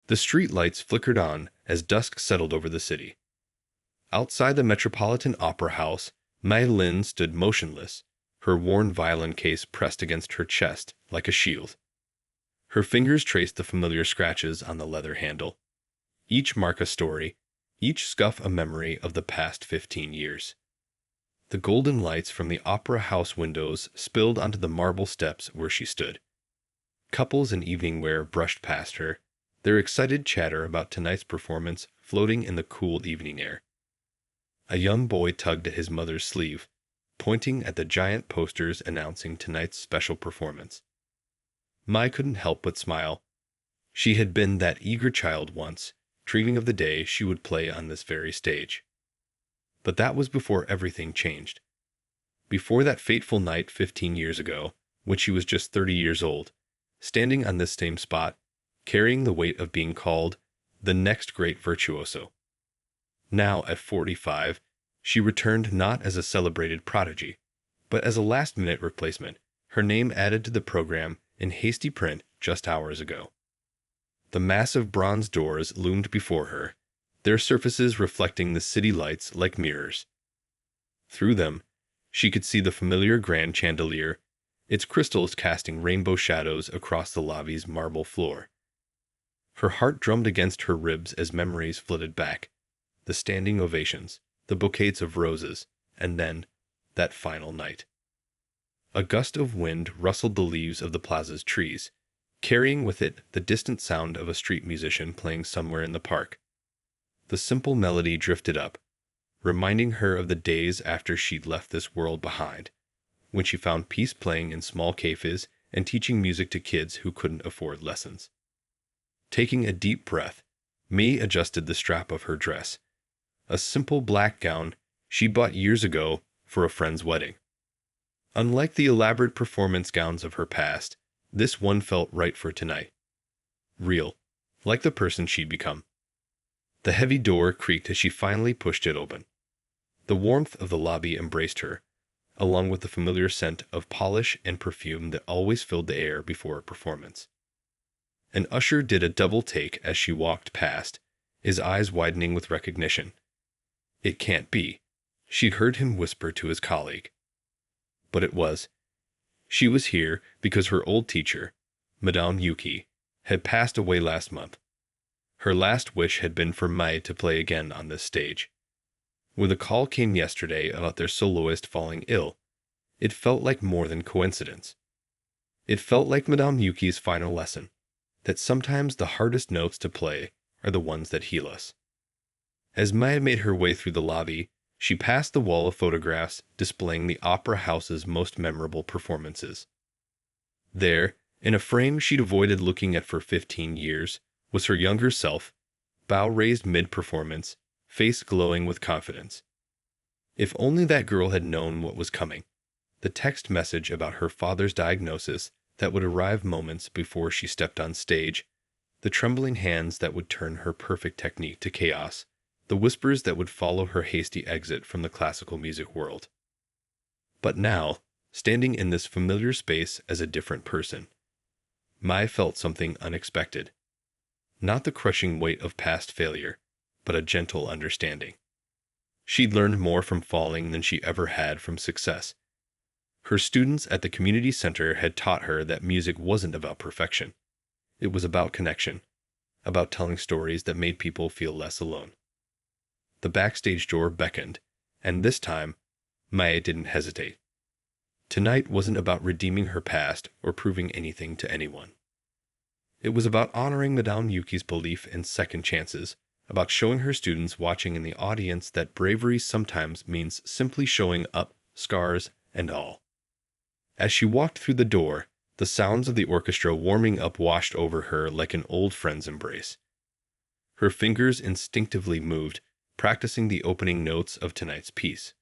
The street lights flickered on as dusk settled over the city. Outside the Metropolitan Opera House, Mai Lin stood motionless, her worn violin case pressed against her chest like a shield. Her fingers traced the familiar scratches on the leather handle. Each mark a story, each scuff a memory of the past 15 years. The golden lights from the opera house windows spilled onto the marble steps where she stood. Couples in evening wear brushed past her, their excited chatter about tonight's performance floating in the cool evening air. A young boy tugged at his mother's sleeve, pointing at the giant posters announcing tonight's special performance. Mai couldn't help but smile. She had been that eager child once, dreaming of the day she would play on this very stage. But that was before everything changed. Before that fateful night 15 years ago, when she was just 30 years old, standing on this same spot, carrying the weight of being called the next great virtuoso. Now, at 45, she returned not as a celebrated prodigy, but as a last-minute replacement, her name added to the program in hasty print just hours ago. The massive bronze doors loomed before her, their surfaces reflecting the city lights like mirrors. Through them, she could see the familiar grand chandelier, its crystals casting rainbow shadows across the lobby's marble floor. Her heart drummed against her ribs as memories flitted back, the standing ovations, the bouquets of roses, and then that final night. A gust of wind rustled the leaves of the plaza's trees, carrying with it the distant sound of a street musician playing somewhere in the park. The simple melody drifted up, reminding her of the days after she'd left this world behind, when she found peace playing in small cafes and teaching music to kids who couldn't afford lessons. Taking a deep breath, Mai adjusted the strap of her dress, a simple black gown she bought years ago for a friend's wedding. Unlike the elaborate performance gowns of her past, this one felt right for tonight. Real, like the person she'd become. The heavy door creaked as she finally pushed it open. The warmth of the lobby embraced her, along with the familiar scent of polish and perfume that always filled the air before a performance. An usher did a double take as she walked past, his eyes widening with recognition. It can't be, she'd heard him whisper to his colleague. But it was. She was here because her old teacher, Madame Yuki, had passed away last month. Her last wish had been for Mai to play again on this stage. When the call came yesterday about their soloist falling ill, it felt like more than coincidence. It felt like Madame Yuki's final lesson, that sometimes the hardest notes to play are the ones that heal us. As Mai made her way through the lobby, she passed the wall of photographs displaying the opera house's most memorable performances. There, in a frame she'd avoided looking at for 15 years, was her younger self, bow raised mid-performance, face glowing with confidence. If only that girl had known what was coming, the text message about her father's diagnosis that would arrive moments before she stepped on stage, the trembling hands that would turn her perfect technique to chaos, the whispers that would follow her hasty exit from the classical music world. But now, standing in this familiar space as a different person, Mai felt something unexpected. Not the crushing weight of past failure, but a gentle understanding. She'd learned more from falling than she ever had from success. Her students at the community center had taught her that music wasn't about perfection. It was about connection, about telling stories that made people feel less alone. The backstage door beckoned, and this time, Mai didn't hesitate. Tonight wasn't about redeeming her past or proving anything to anyone. It was about honoring Madame Yuki's belief in second chances, about showing her students watching in the audience that bravery sometimes means simply showing up, scars and all. As she walked through the door, the sounds of the orchestra warming up washed over her like an old friend's embrace. Her fingers instinctively moved, practicing the opening notes of tonight's piece.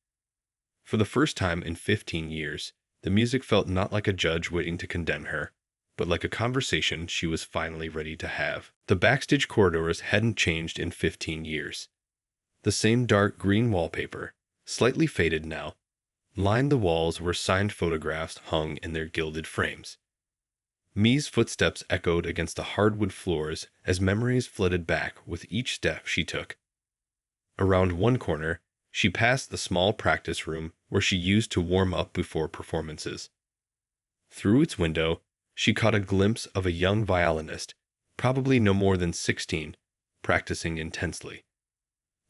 For the first time in 15 years, the music felt not like a judge waiting to condemn her, but like a conversation she was finally ready to have. The backstage corridors hadn't changed in 15 years. The same dark green wallpaper, slightly faded now, lined the walls where signed photographs hung in their gilded frames. Mi's footsteps echoed against the hardwood floors as memories flooded back with each step she took. Around one corner, she passed the small practice room where she used to warm up before performances. Through its window, she caught a glimpse of a young violinist, probably no more than 16, practicing intensely.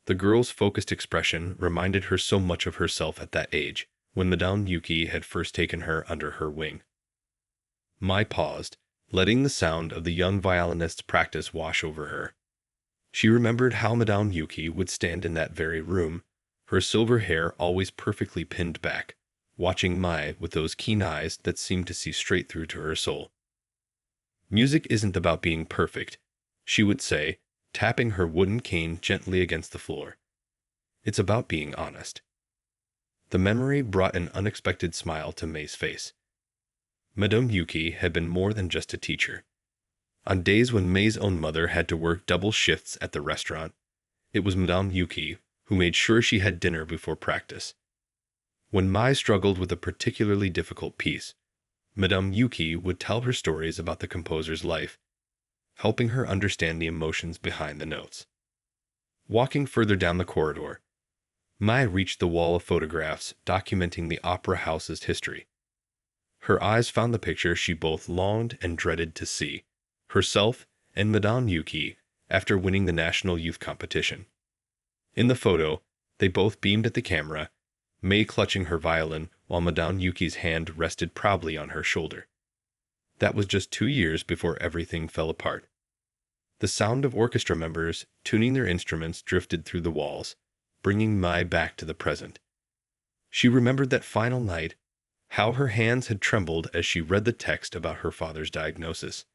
The girl's focused expression reminded her so much of herself at that age, when Madame Yuki had first taken her under her wing. Mai paused, letting the sound of the young violinist's practice wash over her. She remembered how Madame Yuki would stand in that very room, her silver hair always perfectly pinned back, watching Mai with those keen eyes that seemed to see straight through to her soul. "Music isn't about being perfect," she would say, tapping her wooden cane gently against the floor. "It's about being honest." The memory brought an unexpected smile to Mei's face. Madame Yuki had been more than just a teacher. On days when Mei's own mother had to work double shifts at the restaurant, it was Madame Yuki who made sure she had dinner before practice. When Mai struggled with a particularly difficult piece, Madame Yuki would tell her stories about the composer's life, helping her understand the emotions behind the notes. Walking further down the corridor, Mai reached the wall of photographs documenting the opera house's history. Her eyes found the picture she both longed and dreaded to see, herself and Madame Yuki after winning the national youth competition. In the photo, they both beamed at the camera, Mai clutching her violin while Madame Yuki's hand rested proudly on her shoulder. That was just 2 years before everything fell apart. The sound of orchestra members tuning their instruments drifted through the walls, bringing Mai back to the present. She remembered that final night, how her hands had trembled as she read the text about her father's diagnosis.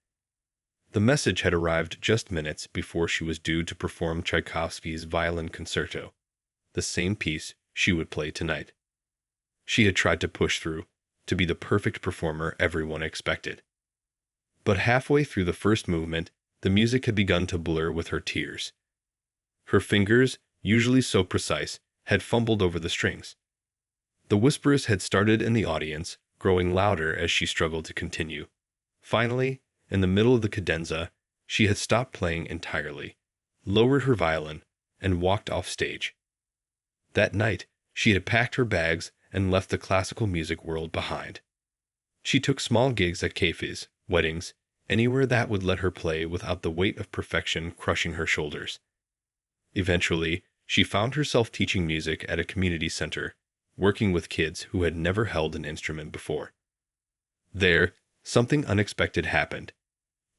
The message had arrived just minutes before she was due to perform Tchaikovsky's Violin Concerto, the same piece she would play tonight. She had tried to push through, to be the perfect performer everyone expected. But halfway through the first movement, the music had begun to blur with her tears. Her fingers, usually so precise, had fumbled over the strings. The whispers had started in the audience, growing louder as she struggled to continue. Finally, in the middle of the cadenza, she had stopped playing entirely, lowered her violin, and walked off stage. That night, she had packed her bags and left the classical music world behind. She took small gigs at cafes, weddings, anywhere that would let her play without the weight of perfection crushing her shoulders. Eventually, she found herself teaching music at a community center, working with kids who had never held an instrument before. There, something unexpected happened.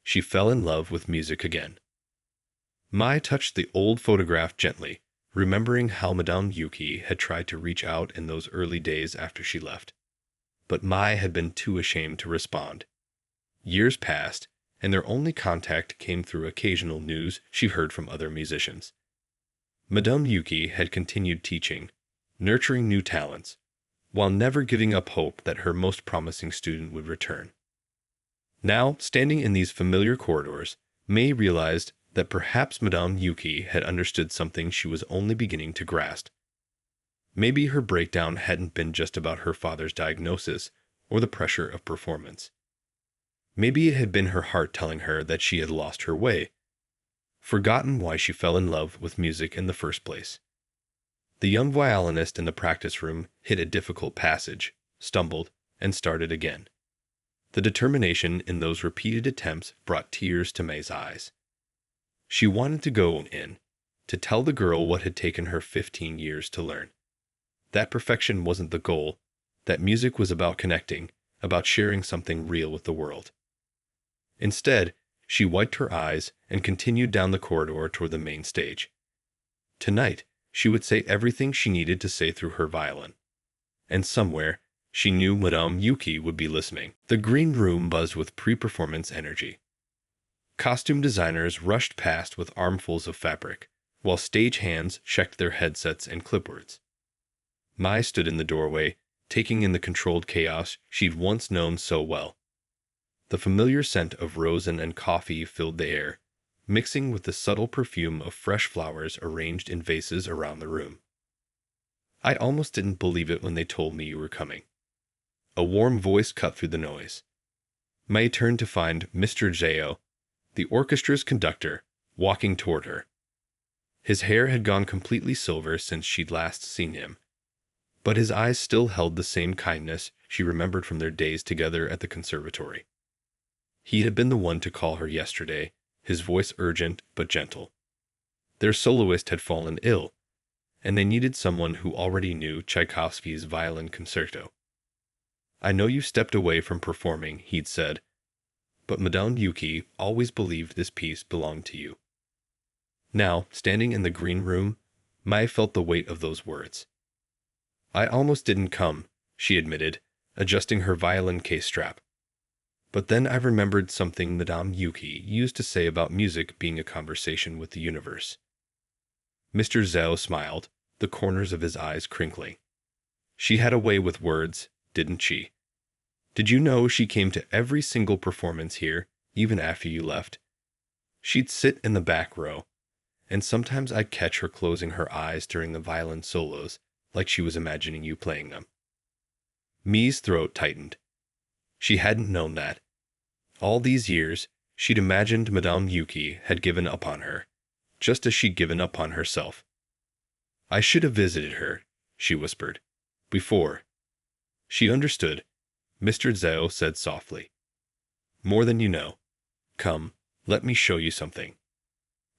She fell in love with music again. Mai touched the old photograph gently, remembering how Madame Yuki had tried to reach out in those early days after she left. But Mai had been too ashamed to respond. Years passed, and their only contact came through occasional news she heard from other musicians. Madame Yuki had continued teaching, nurturing new talents, while never giving up hope that her most promising student would return. Now, standing in these familiar corridors, Mai realized that perhaps Madame Yuki had understood something she was only beginning to grasp. Maybe her breakdown hadn't been just about her father's diagnosis or the pressure of performance. Maybe it had been her heart telling her that she had lost her way, forgotten why she fell in love with music in the first place. The young violinist in the practice room hit a difficult passage, stumbled, and started again. The determination in those repeated attempts brought tears to Mei's eyes. She wanted to go in, to tell the girl what had taken her 15 years to learn. That perfection wasn't the goal, that music was about connecting, about sharing something real with the world. Instead, she wiped her eyes and continued down the corridor toward the main stage. Tonight, she would say everything she needed to say through her violin. And somewhere, she knew Madame Yuki would be listening. The green room buzzed with pre-performance energy. Costume designers rushed past with armfuls of fabric, while stage hands checked their headsets and clipboards. Mai stood in the doorway, taking in the controlled chaos she'd once known so well. The familiar scent of rosin and coffee filled the air, mixing with the subtle perfume of fresh flowers arranged in vases around the room. "I almost didn't believe it when they told me you were coming." A warm voice cut through the noise. Mai turned to find Mr. Zhao, the orchestra's conductor, walking toward her. His hair had gone completely silver since she'd last seen him, but his eyes still held the same kindness she remembered from their days together at the conservatory. He had been the one to call her yesterday, his voice urgent but gentle. Their soloist had fallen ill, and they needed someone who already knew Tchaikovsky's violin concerto. "I know you stepped away from performing," he'd said, "but Madame Yuki always believed this piece belonged to you." Now, standing in the green room, Mai felt the weight of those words. "I almost didn't come," she admitted, adjusting her violin case strap. "But then I remembered something Madame Yuki used to say about music being a conversation with the universe." Mr. Zhao smiled, the corners of his eyes crinkling. "She had a way with words, didn't she? Did you know she came to every single performance here, even after you left? She'd sit in the back row, and sometimes I'd catch her closing her eyes during the violin solos, like she was imagining you playing them." Mi's throat tightened. She hadn't known that. All these years, she'd imagined Madame Yuki had given up on her, just as she'd given up on herself. "I should have visited her," she whispered, "before." She understood. Mr. Zhao said softly, "More than you know. Come, let me show you something."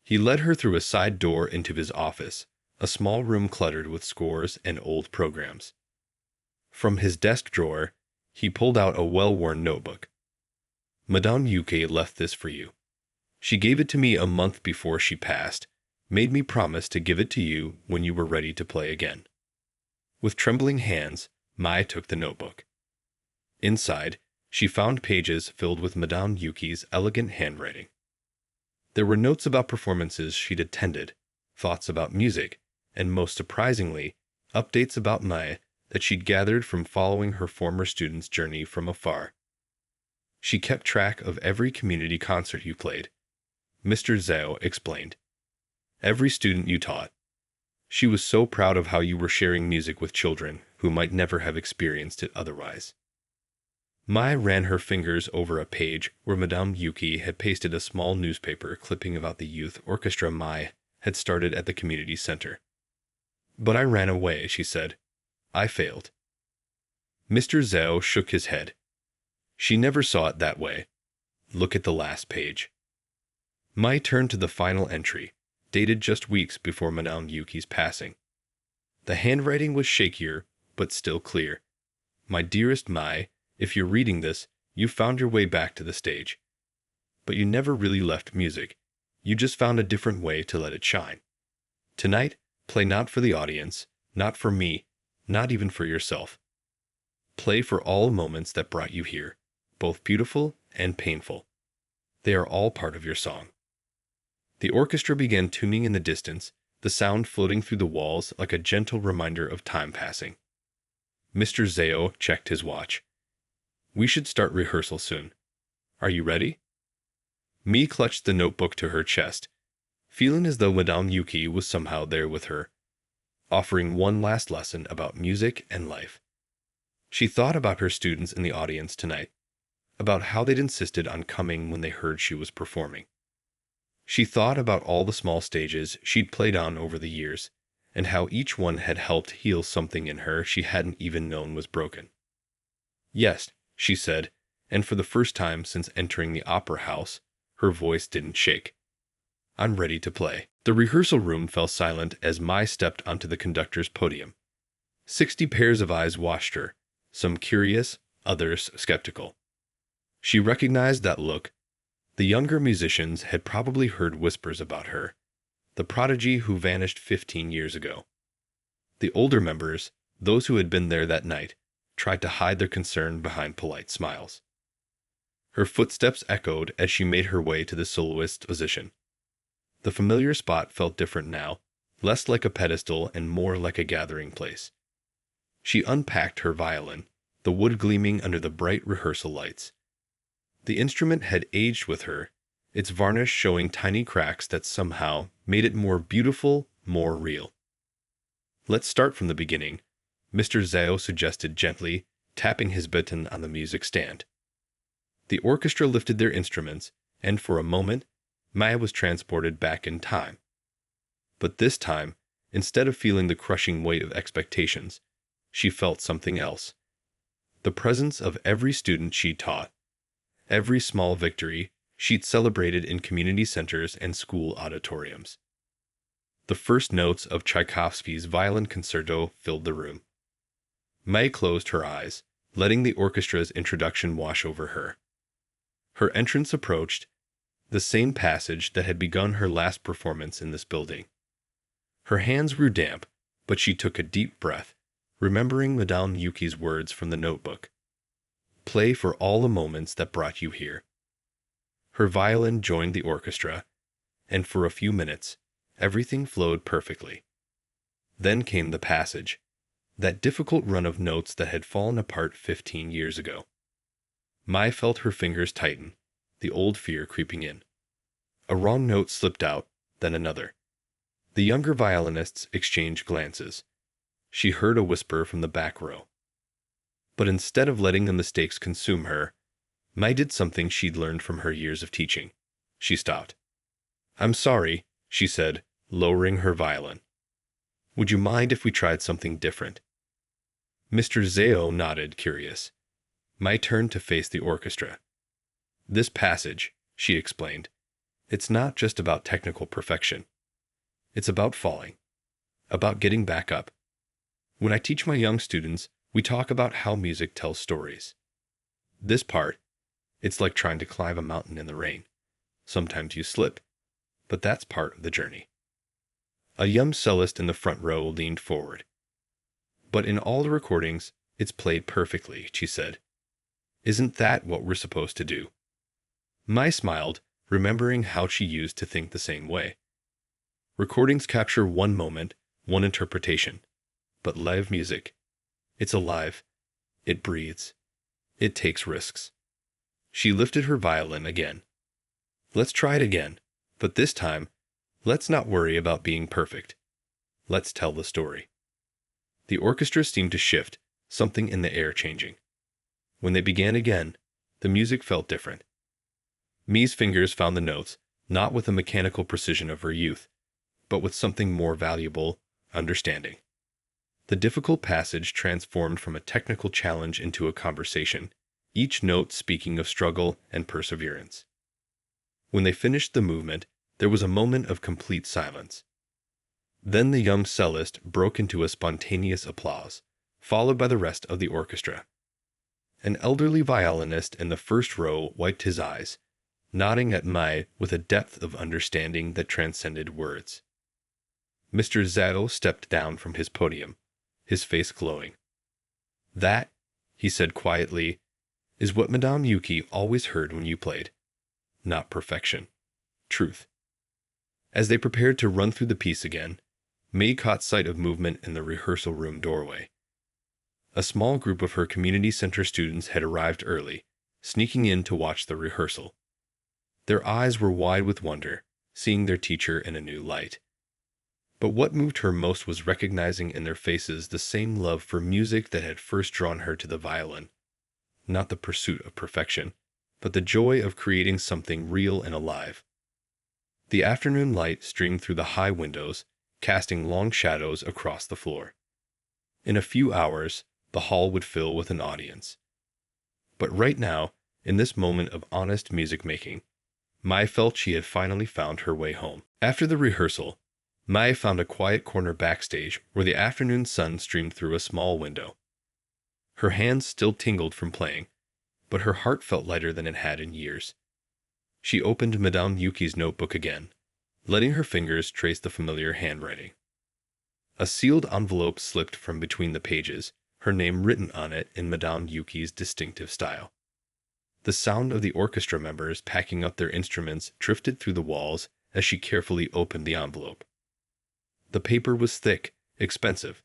He led her through a side door into his office, a small room cluttered with scores and old programs. From his desk drawer, he pulled out a well-worn notebook. "Madame Yuki left this for you. She gave it to me a month before she passed, made me promise to give it to you when you were ready to play again." With trembling hands, Mai took the notebook. Inside, she found pages filled with Madame Yuki's elegant handwriting. There were notes about performances she'd attended, thoughts about music, and most surprisingly, updates about Mai that she'd gathered from following her former students' journey from afar. She kept track of every community concert you played, Mr. Zhao explained. Every student you taught. She was so proud of how you were sharing music with children who might never have experienced it otherwise. Mai ran her fingers over a page where Madame Yuki had pasted a small newspaper clipping about the youth orchestra Mai had started at the community center. "But I ran away," she said. "I failed." Mr. Zhao shook his head. "She never saw it that way. Look at the last page." Mai turned to the final entry, dated just weeks before Madame Yuki's passing. The handwriting was shakier, but still clear. "My dearest Mai, if you're reading this, you found your way back to the stage. But you never really left music. You just found a different way to let it shine. Tonight, play not for the audience, not for me, not even for yourself. Play for all moments that brought you here, both beautiful and painful. They are all part of your song." The orchestra began tuning in the distance, the sound floating through the walls like a gentle reminder of time passing. Mr. Zhao checked his watch. "We should start rehearsal soon. Are you ready?" Mi clutched the notebook to her chest, feeling as though Madame Yuki was somehow there with her, offering one last lesson about music and life. She thought about her students in the audience tonight, about how they'd insisted on coming when they heard she was performing. She thought about all the small stages she'd played on over the years, and how each one had helped heal something in her she hadn't even known was broken. "Yes," she said, and for the first time since entering the opera house, her voice didn't shake. "I'm ready to play." The rehearsal room fell silent as Mai stepped onto the conductor's podium. 60 pairs of eyes watched her, some curious, others skeptical. She recognized that look. The younger musicians had probably heard whispers about her, the prodigy who vanished 15 years ago. The older members, those who had been there that night, tried to hide their concern behind polite smiles. Her footsteps echoed as she made her way to the soloist's position. The familiar spot felt different now, less like a pedestal and more like a gathering place. She unpacked her violin, the wood gleaming under the bright rehearsal lights. The instrument had aged with her, its varnish showing tiny cracks that somehow made it more beautiful, more real. "Let's start from the beginning," Mr. Zhao suggested gently, tapping his baton on the music stand. The orchestra lifted their instruments, and for a moment, Maya was transported back in time. But this time, instead of feeling the crushing weight of expectations, she felt something else. The presence of every student she taught, every small victory she'd celebrated in community centers and school auditoriums. The first notes of Tchaikovsky's Violin Concerto filled the room. Maya closed her eyes, letting the orchestra's introduction wash over her. Her entrance approached, the same passage that had begun her last performance in this building. Her hands grew damp, but she took a deep breath, remembering Madame Yuki's words from the notebook. Play for all the moments that brought you here. Her violin joined the orchestra, and for a few minutes, everything flowed perfectly. Then came the passage, that difficult run of notes that had fallen apart 15 years ago. Mai felt her fingers tighten, the old fear creeping in. A wrong note slipped out, then another. The younger violinists exchanged glances. She heard a whisper from the back row. But instead of letting the mistakes consume her, Mai did something she'd learned from her years of teaching. She stopped. "I'm sorry," she said, lowering her violin. "Would you mind if we tried something different?" Mr. Zhao nodded, curious. Mai turned to face the orchestra. "This passage," she explained, "it's not just about technical perfection. It's about falling, about getting back up. When I teach my young students, we talk about how music tells stories. This part, it's like trying to climb a mountain in the rain. Sometimes you slip, but that's part of the journey." A young cellist in the front row leaned forward. "But in all the recordings, it's played perfectly," she said. "Isn't that what we're supposed to do?" Mai smiled, remembering how she used to think the same way. Recordings capture one moment, one interpretation. But live music, it's alive. It breathes. It takes risks. She lifted her violin again. "Let's try it again, but this time, let's not worry about being perfect. Let's tell the story." The orchestra seemed to shift, something in the air changing. When they began again, the music felt different. Mi's fingers found the notes, not with the mechanical precision of her youth, but with something more valuable: understanding. The difficult passage transformed from a technical challenge into a conversation, each note speaking of struggle and perseverance. When they finished the movement, there was a moment of complete silence. Then the young cellist broke into a spontaneous applause, followed by the rest of the orchestra. An elderly violinist in the first row wiped his eyes, nodding at Mai with a depth of understanding that transcended words. Mr. Zhao stepped down from his podium, his face glowing. "That," he said quietly, "is what Madame Yuki always heard when you played. Not perfection. Truth." As they prepared to run through the piece again, Mai caught sight of movement in the rehearsal room doorway. A small group of her community center students had arrived early, sneaking in to watch the rehearsal. Their eyes were wide with wonder, seeing their teacher in a new light. But what moved her most was recognizing in their faces the same love for music that had first drawn her to the violin. Not the pursuit of perfection, but the joy of creating something real and alive. The afternoon light streamed through the high windows, casting long shadows across the floor. In a few hours, the hall would fill with an audience. But right now, in this moment of honest music making, Mai felt she had finally found her way home. After the rehearsal, Mai found a quiet corner backstage where the afternoon sun streamed through a small window. Her hands still tingled from playing, but her heart felt lighter than it had in years. She opened Madame Yuki's notebook again, letting her fingers trace the familiar handwriting. A sealed envelope slipped from between the pages, her name written on it in Madame Yuki's distinctive style. The sound of the orchestra members packing up their instruments drifted through the walls as she carefully opened the envelope. The paper was thick, expensive,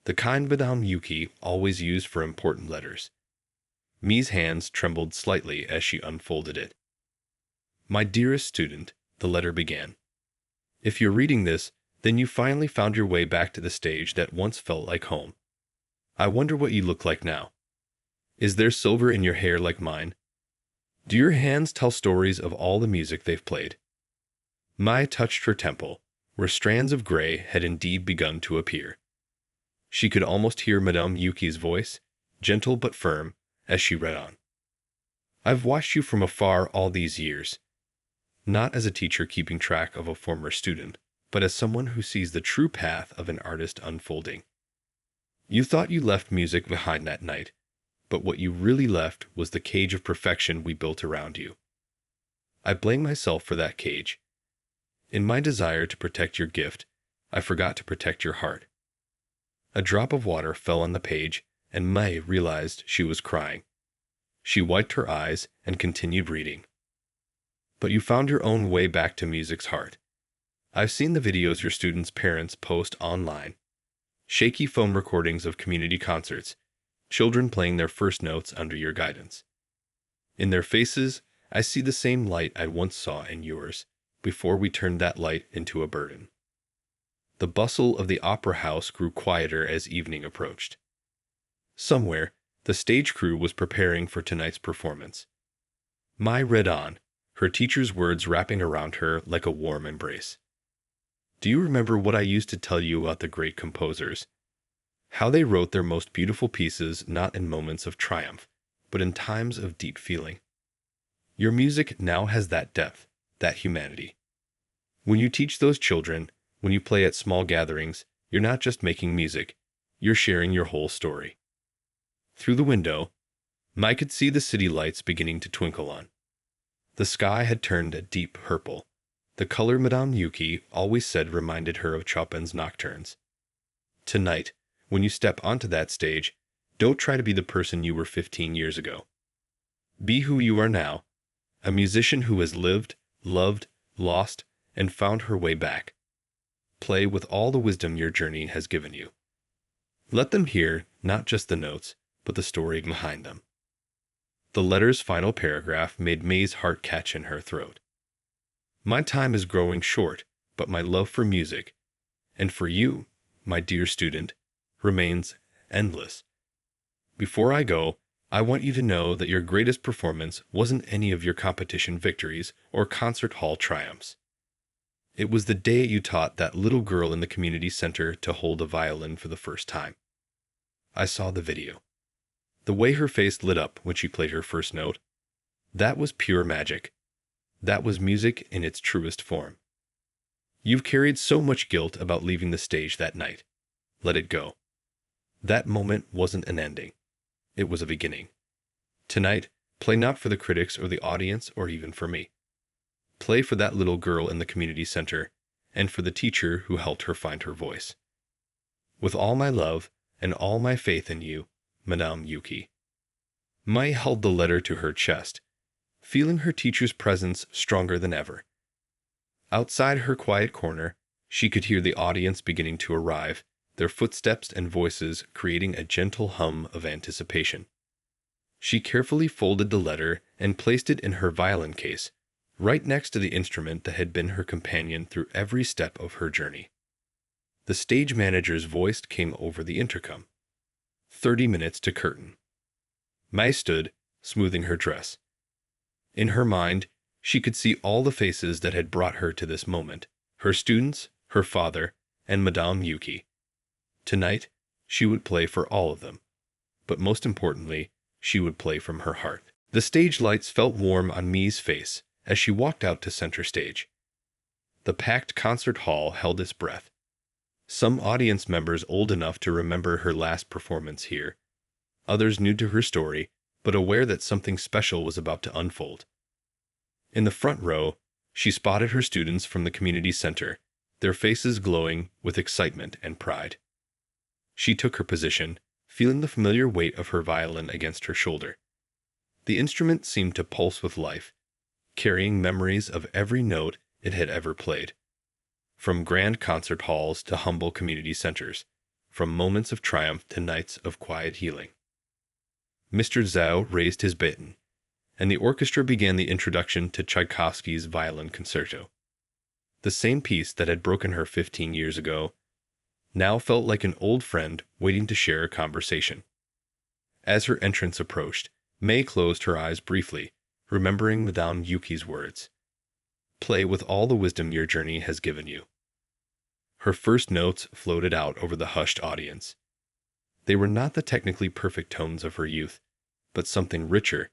the kind Madame Yuki always used for important letters. Mi's hands trembled slightly as she unfolded it. "My dearest student," the letter began. "If you're reading this, then you finally found your way back to the stage that once felt like home. I wonder what you look like now. Is there silver in your hair like mine? Do your hands tell stories of all the music they've played? Mai touched her temple, where strands of gray had indeed begun to appear. She could almost hear Madame Yuki's voice, gentle but firm, as she read on. I've watched you from afar all these years, not as a teacher keeping track of a former student, but as someone who sees the true path of an artist unfolding. You thought you left music behind that night, but what you really left was the cage of perfection we built around you. I blame myself for that cage. In my desire to protect your gift, I forgot to protect your heart. A drop of water fell on the page, and Mai realized she was crying. She wiped her eyes and continued reading. But you found your own way back to music's heart. I've seen the videos your students' parents post online. Shaky phone recordings of community concerts, children playing their first notes under your guidance. In their faces, I see the same light I once saw in yours, before we turned that light into a burden. The bustle of the opera house grew quieter as evening approached. Somewhere, the stage crew was preparing for tonight's performance. Mai read on, her teacher's words wrapping around her like a warm embrace. Do you remember what I used to tell you about the great composers? How they wrote their most beautiful pieces not in moments of triumph, but in times of deep feeling. Your music now has that depth, that humanity. When you teach those children, when you play at small gatherings, you're not just making music, you're sharing your whole story. Through the window, Mai could see the city lights beginning to twinkle on. The sky had turned a deep purple. The color Madame Yuki always said reminded her of Chopin's nocturnes. Tonight, when you step onto that stage, don't try to be the person you were 15 years ago. Be who you are now, a musician who has lived, loved, lost, and found her way back. Play with all the wisdom your journey has given you. Let them hear not just the notes, but the story behind them. The letter's final paragraph made Mai's heart catch in her throat. My time is growing short, but my love for music, and for you, my dear student, remains endless. Before I go, I want you to know that your greatest performance wasn't any of your competition victories or concert hall triumphs. It was the day you taught that little girl in the community center to hold a violin for the first time. I saw the video. The way her face lit up when she played her first note, that was pure magic. That was music in its truest form. You've carried so much guilt about leaving the stage that night. Let it go. That moment wasn't an ending. It was a beginning. Tonight, play not for the critics or the audience or even for me. Play for that little girl in the community center and for the teacher who helped her find her voice. With all my love and all my faith in you, Madame Yuki. Mai held the letter to her chest, feeling her teacher's presence stronger than ever. Outside her quiet corner, she could hear the audience beginning to arrive, their footsteps and voices creating a gentle hum of anticipation. She carefully folded the letter and placed it in her violin case, right next to the instrument that had been her companion through every step of her journey. The stage manager's voice came over the intercom. 30 minutes to curtain. Mai stood, smoothing her dress. In her mind, she could see all the faces that had brought her to this moment, her students, her father, and Madame Yuki. Tonight, she would play for all of them. But most importantly, she would play from her heart. The stage lights felt warm on Mai's face as she walked out to center stage. The packed concert hall held its breath. Some audience members old enough to remember her last performance here, others new to her story, but aware that something special was about to unfold. In the front row, she spotted her students from the community center, their faces glowing with excitement and pride. She took her position, feeling the familiar weight of her violin against her shoulder. The instrument seemed to pulse with life, carrying memories of every note it had ever played. From grand concert halls to humble community centers, from moments of triumph to nights of quiet healing. Mr. Zhao raised his baton, and the orchestra began the introduction to Tchaikovsky's Violin Concerto. The same piece that had broken her 15 years ago now felt like an old friend waiting to share a conversation. As her entrance approached, Mai closed her eyes briefly, remembering Madame Yuki's words. Play with all the wisdom your journey has given you. Her first notes floated out over the hushed audience. They were not the technically perfect tones of her youth, but something richer,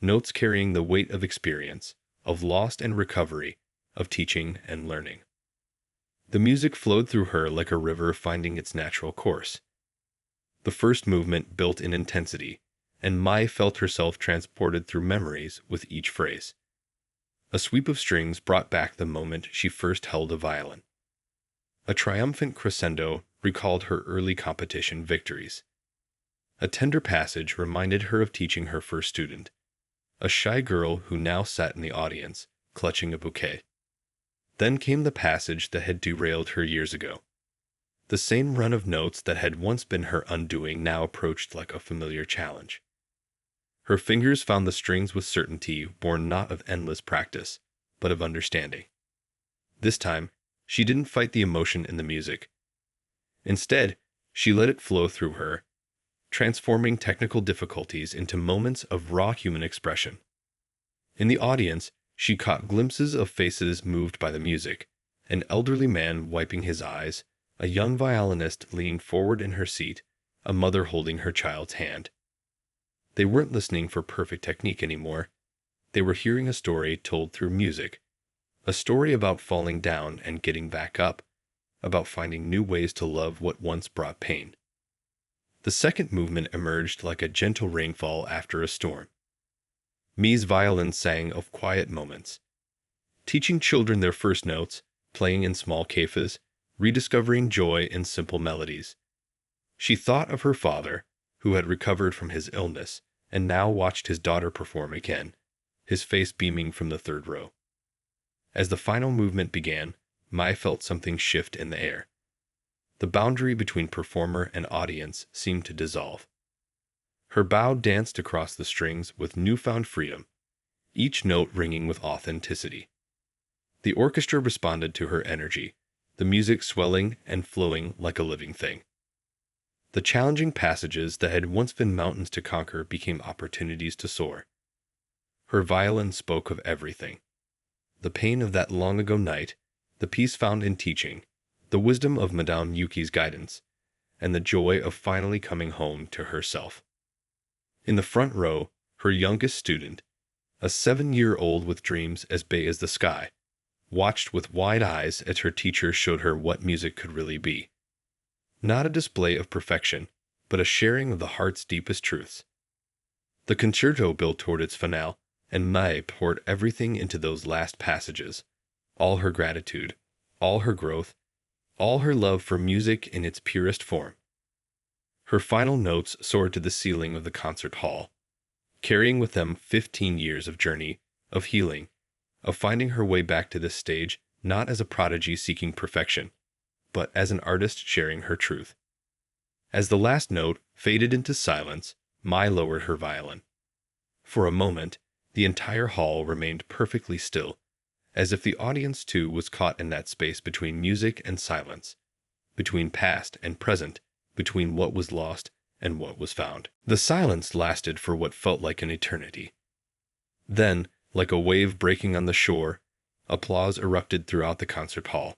notes carrying the weight of experience, of loss and recovery, of teaching and learning. The music flowed through her like a river finding its natural course. The first movement built in intensity, and Mai felt herself transported through memories with each phrase. A sweep of strings brought back the moment she first held a violin. A triumphant crescendo recalled her early competition victories. A tender passage reminded her of teaching her first student, a shy girl who now sat in the audience, clutching a bouquet. Then came the passage that had derailed her years ago. The same run of notes that had once been her undoing now approached like a familiar challenge. Her fingers found the strings with certainty born not of endless practice, but of understanding. This time, she didn't fight the emotion in the music. Instead, she let it flow through her, transforming technical difficulties into moments of raw human expression. In the audience, she caught glimpses of faces moved by the music, an elderly man wiping his eyes, a young violinist leaning forward in her seat, a mother holding her child's hand. They weren't listening for perfect technique anymore. They were hearing a story told through music, a story about falling down and getting back up, about finding new ways to love what once brought pain. The second movement emerged like a gentle rainfall after a storm. Mai's violin sang of quiet moments, teaching children their first notes, playing in small cafes, rediscovering joy in simple melodies. She thought of her father, who had recovered from his illness, and now watched his daughter perform again, his face beaming from the third row. As the final movement began, Mai felt something shift in the air. The boundary between performer and audience seemed to dissolve. Her bow danced across the strings with newfound freedom, each note ringing with authenticity. The orchestra responded to her energy, the music swelling and flowing like a living thing. The challenging passages that had once been mountains to conquer became opportunities to soar. Her violin spoke of everything: the pain of that long-ago night, the peace found in teaching, the wisdom of Madame Yuki's guidance, and the joy of finally coming home to herself. In the front row, her youngest student, a 7-year-old with dreams as big as the sky, watched with wide eyes as her teacher showed her what music could really be. Not a display of perfection, but a sharing of the heart's deepest truths. The concerto built toward its finale, and Mai poured everything into those last passages, all her gratitude, all her growth, all her love for music in its purest form. Her final notes soared to the ceiling of the concert hall, carrying with them 15 years of journey, of healing, of finding her way back to this stage not as a prodigy seeking perfection, but as an artist sharing her truth. As the last note faded into silence, Mai lowered her violin. For a moment, the entire hall remained perfectly still, as if the audience too was caught in that space between music and silence, between past and present, between what was lost and what was found. The silence lasted for what felt like an eternity. Then, like a wave breaking on the shore, applause erupted throughout the concert hall.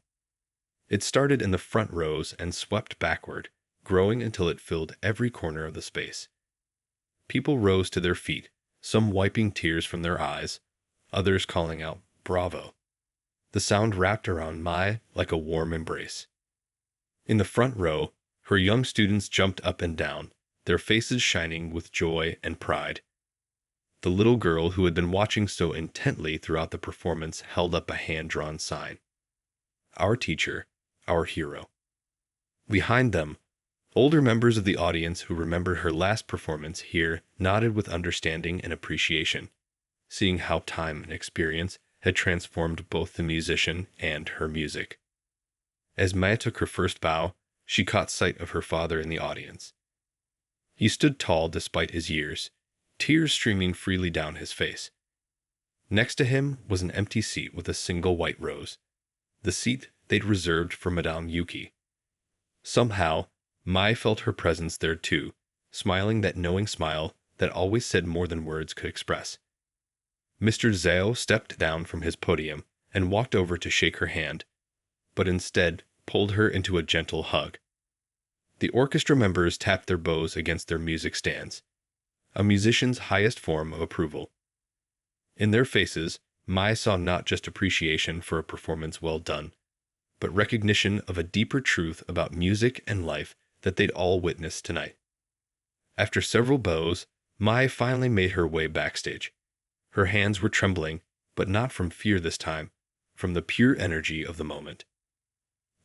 It started in the front rows and swept backward, growing until it filled every corner of the space. People rose to their feet, some wiping tears from their eyes, others calling out, "Bravo!" The sound wrapped around Mai like a warm embrace. In the front row, her young students jumped up and down, their faces shining with joy and pride. The little girl who had been watching so intently throughout the performance held up a hand-drawn sign. Our teacher, our hero. Behind them, older members of the audience who remembered her last performance here nodded with understanding and appreciation, seeing how time and experience had transformed both the musician and her music. As Mai took her first bow, she caught sight of her father in the audience. He stood tall despite his years, tears streaming freely down his face. Next to him was an empty seat with a single white rose, the seat they'd reserved for Madame Yuki. Somehow, Mai felt her presence there too, smiling that knowing smile that always said more than words could express. Mr. Zhao stepped down from his podium and walked over to shake her hand, but instead pulled her into a gentle hug. The orchestra members tapped their bows against their music stands, a musician's highest form of approval. In their faces, Mai saw not just appreciation for a performance well done, but recognition of a deeper truth about music and life that they'd all witnessed tonight. After several bows, Mai finally made her way backstage. Her hands were trembling, but not from fear this time, from the pure energy of the moment.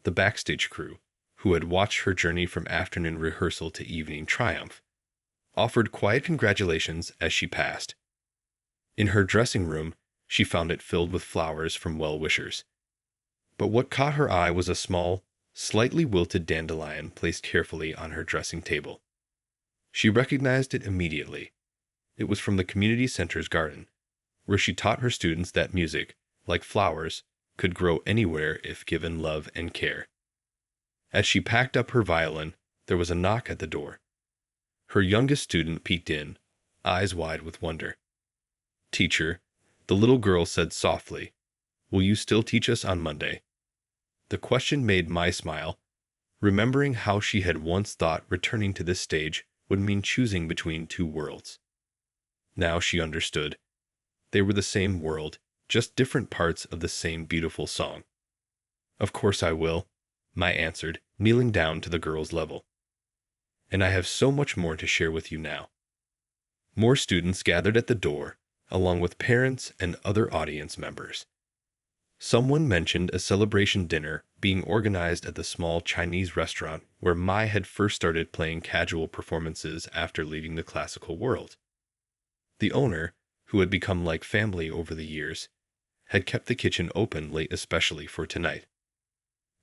The backstage crew, who had watched her journey from afternoon rehearsal to evening triumph, offered quiet congratulations as she passed. In her dressing room, she found it filled with flowers from well-wishers. But what caught her eye was a small, slightly wilted dandelion placed carefully on her dressing table. She recognized it immediately. It was from the community center's garden, where she taught her students that music, like flowers, could grow anywhere if given love and care. As she packed up her violin, there was a knock at the door. Her youngest student peeked in, eyes wide with wonder. "Teacher," the little girl said softly, "will you still teach us on Monday?" The question made Mai smile, remembering how she had once thought returning to this stage would mean choosing between two worlds. Now she understood. They were the same world, just different parts of the same beautiful song. "Of course I will," Mai answered, kneeling down to the girl's level. "And I have so much more to share with you now." More students gathered at the door, along with parents and other audience members. Someone mentioned a celebration dinner being organized at the small Chinese restaurant where Mai had first started playing casual performances after leaving the classical world. The owner, who had become like family over the years, had kept the kitchen open late especially for tonight.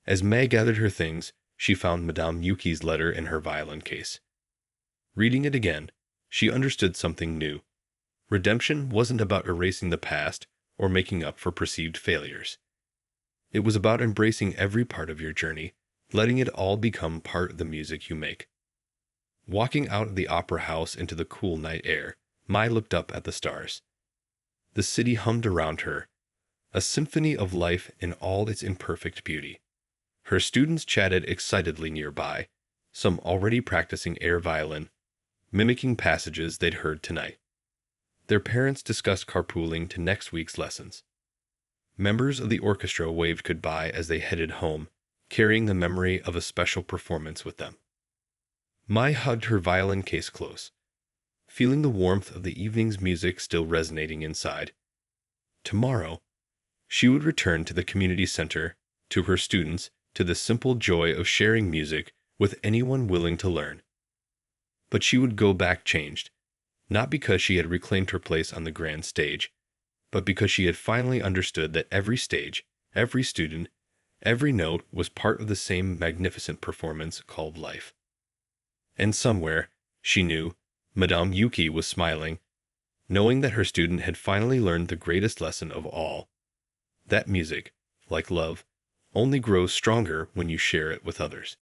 As Mai gathered her things, she found Madame Yuki's letter in her violin case. Reading it again, she understood something new. Redemption wasn't about erasing the past or making up for perceived failures. It was about embracing every part of your journey, letting it all become part of the music you make. Walking out of the opera house into the cool night air, Mai looked up at the stars. The city hummed around her, a symphony of life in all its imperfect beauty. Her students chatted excitedly nearby, some already practicing air violin, mimicking passages they'd heard tonight. Their parents discussed carpooling to next week's lessons. Members of the orchestra waved goodbye as they headed home, carrying the memory of a special performance with them. Mai hugged her violin case close, feeling the warmth of the evening's music still resonating inside. Tomorrow, she would return to the community center, to her students, to the simple joy of sharing music with anyone willing to learn. But she would go back changed, not because she had reclaimed her place on the grand stage, but because she had finally understood that every stage, every student, every note was part of the same magnificent performance called life. And somewhere, she knew, Madame Yuki was smiling, knowing that her student had finally learned the greatest lesson of all, that music, like love, only grows stronger when you share it with others.